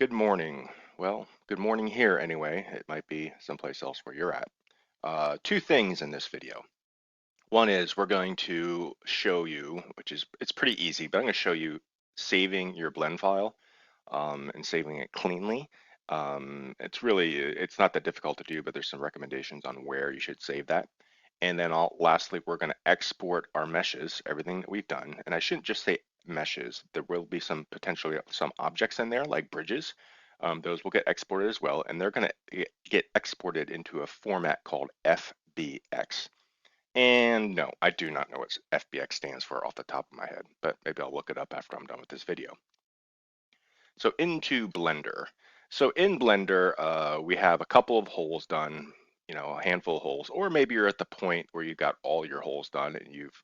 Good morning. Well, good morning here anyway. It might be someplace else where you're at. Two things in this video. One is we're going to show you, it's pretty easy, but I'm going to show you saving your blend file and saving it cleanly. It's not that difficult to do, but there's some recommendations on where you should save that. And then lastly, we're going to export our meshes, everything that we've done. And I shouldn't just say meshes. There will be potentially some objects in there like bridges. Those will get exported as well, and they're going to get exported into a format called FBX. And no, I do not know what FBX stands for off the top of my head, but maybe I'll look it up after I'm done with this video. So into Blender. So in Blender, we have a couple of holes done, a handful of holes, or maybe you're at the point where you got all your holes done and you've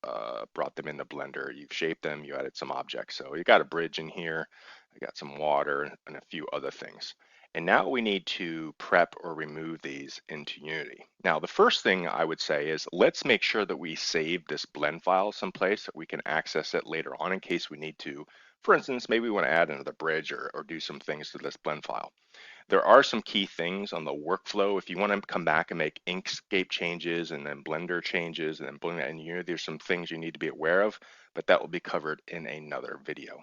brought them into Blender, you've shaped them, you added some objects. So you got a bridge in here, I got some water and a few other things. And now we need to prep or remove these into Unity. Now, the first thing I would say is let's make sure that we save this blend file someplace that we can access it later on in case we need to. For instance, maybe we want to add another bridge or do some things to this blend file. There are some key things on the workflow. If you want to come back and make Inkscape changes and then Blender changes and then bring that in Unity, there's some things you need to be aware of, but that will be covered in another video.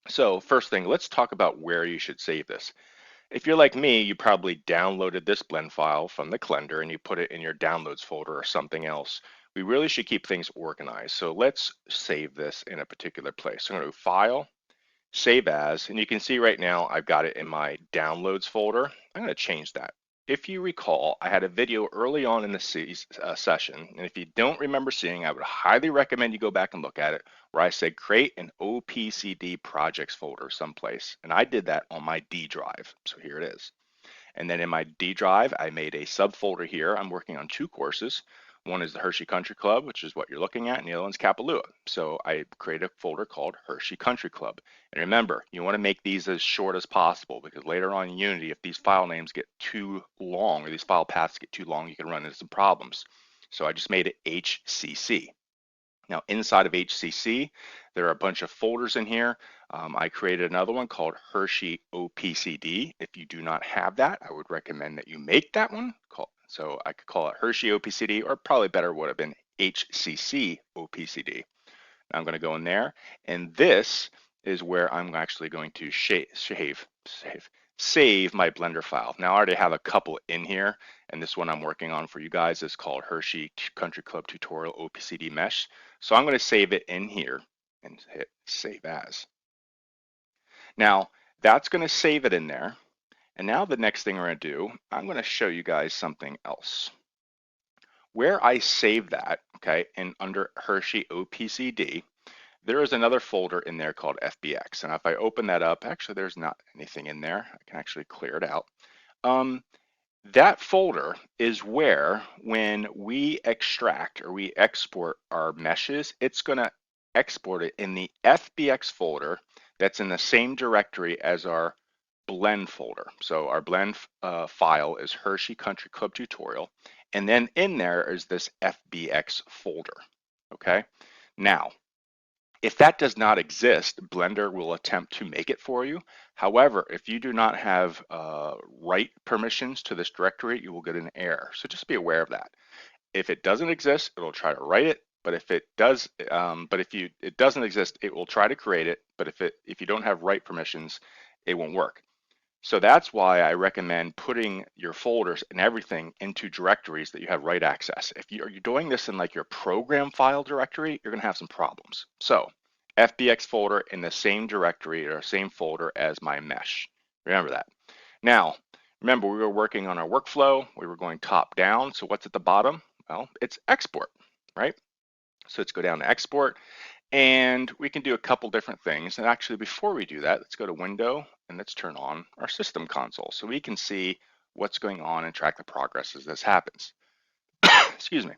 So first thing, let's talk about where you should save this. If you're like me, you probably downloaded this blend file from the Blender and you put it in your downloads folder or something else. We really should keep things organized. So let's save this in a particular place. So I'm going to File, Save As, and you can see right now I've got it in my downloads folder. I'm going to change that. If you recall, I had a video early on in the session, and if you don't remember seeing, I would highly recommend you go back and look at it, where I said create an OPCD projects folder someplace, and I did that on my D drive, so here it is. And then in my D drive, I made a subfolder here. I'm working on two courses. One is the Hershey Country Club, which is what you're looking at, and the other one's Kapalua. So I created a folder called Hershey Country Club. And remember, you want to make these as short as possible because later on in Unity, if these file names get too long or these file paths get too long, you can run into some problems. So I just made it HCC. Now inside of HCC, there are a bunch of folders in here. I created another one called Hershey OPCD. If you do not have that, I would recommend that you make that one. So I could call it Hershey OPCD, or probably better would have been HCC OPCD. Now I'm going to go in there, and this is where I'm actually going to save my Blender file. Now I already have a couple in here, and this one I'm working on for you guys is called Hershey Country Club Tutorial OPCD Mesh. So I'm going to save it in here and hit Save As. Now that's going to save it in there. And now the next thing we're going to do, I'm going to show you guys something else. Where I save that, okay, and under Hershey OPCD, there is another folder in there called FBX. And if I open that up, actually there's not anything in there. I can actually clear it out. That folder is where when we extract or we export our meshes, it's going to export it in the FBX folder that's in the same directory as our blend folder. So our blend file is Hershey Country Club Tutorial, and then in there is this FBX folder. Okay, now if that does not exist, Blender will attempt to make it for you. However, if you do not have write permissions to this directory, you will get an error. So just be aware of that. If it doesn't exist, it'll try to write it. But if it does, it doesn't exist, it will try to create it. But if you don't have write permissions, it won't work. So that's why I recommend putting your folders and everything into directories that you have write access. If you're doing this in like your program file directory, you're going to have some problems. So FBX folder in the same directory or same folder as my mesh. Remember that. Now, remember we were working on our workflow. We were going top down. So what's at the bottom? Well, it's export, right? So let's go down to export. And we can do a couple different things. And actually, before we do that, let's go to Window and let's turn on our system console so we can see what's going on and track the progress as this happens. Excuse me.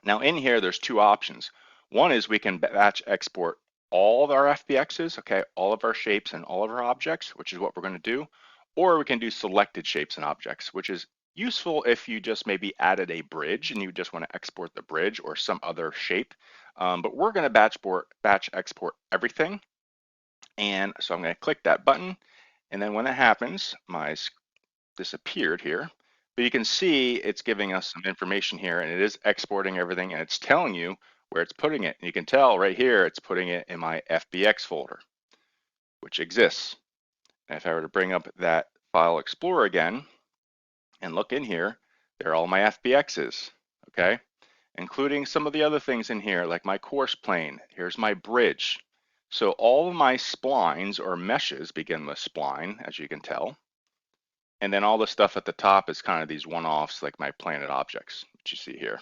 Now in here, there's two options. One is we can batch export all of our FBXs, okay, all of our shapes and all of our objects, which is what we're going to do. Or we can do selected shapes and objects, which is useful if you just maybe added a bridge and you just want to export the bridge or some other shape. But we're going to batch export everything. And so I'm going to click that button And then when that happens, my disappeared here, but you can see it's giving us some information here, and it is exporting everything, and it's telling you where it's putting it. And you can tell right here, it's putting it in my FBX folder, which exists. And if I were to bring up that File Explorer again and look in here, there are all my FBXs, okay? Including some of the other things in here, like my course plane. Here's my bridge. So all of my splines or meshes begin with spline, as you can tell. And then all the stuff at the top is kind of these one-offs, like my planet objects, which you see here.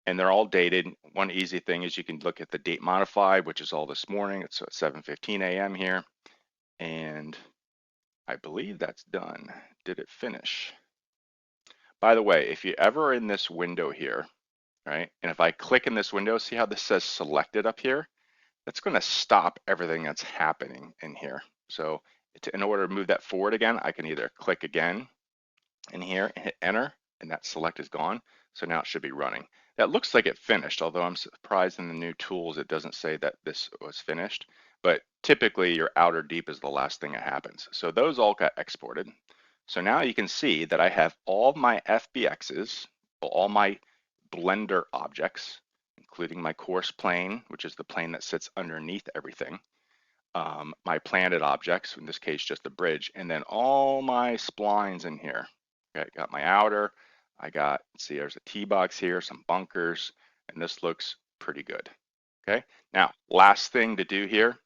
And they're all dated. One easy thing is you can look at the date modified, which is all this morning. It's 7:15 a.m. here. And I believe that's done. Did it finish? By the way, if you ever in this window here, right, and if I click in this window, see how this says selected up here? That's going to stop everything that's happening in here. So in order to move that forward again, I can either click again in here and hit enter, and that select is gone. So now it should be running. That looks like it finished, although I'm surprised in the new tools it doesn't say that this was finished. But typically your outer deep is the last thing that happens. So those all got exported. So now you can see that I have all my FBXs, all my Blender objects, including my course plane, which is the plane that sits underneath everything, my planet objects, in this case just the bridge, and then all my splines in here. Okay, got my outer, I got, see there's a T-box here, some bunkers, and this looks pretty good. Okay, now last thing to do here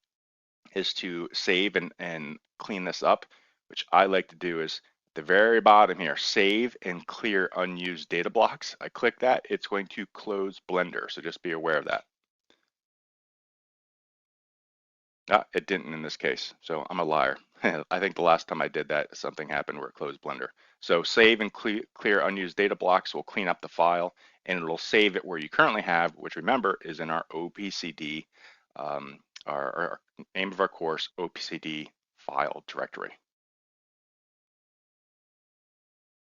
is to save and clean this up, which I like to do is at the very bottom here, save and clear unused data blocks. I click that, it's going to close Blender, so just be aware of that. It didn't in this case, so I'm a liar. I think the last time I did that, something happened where it closed Blender. So save and clear unused data blocks will clean up the file, and it'll save it where you currently have, which remember is in our OPCD, our name of our course, OPCD file directory.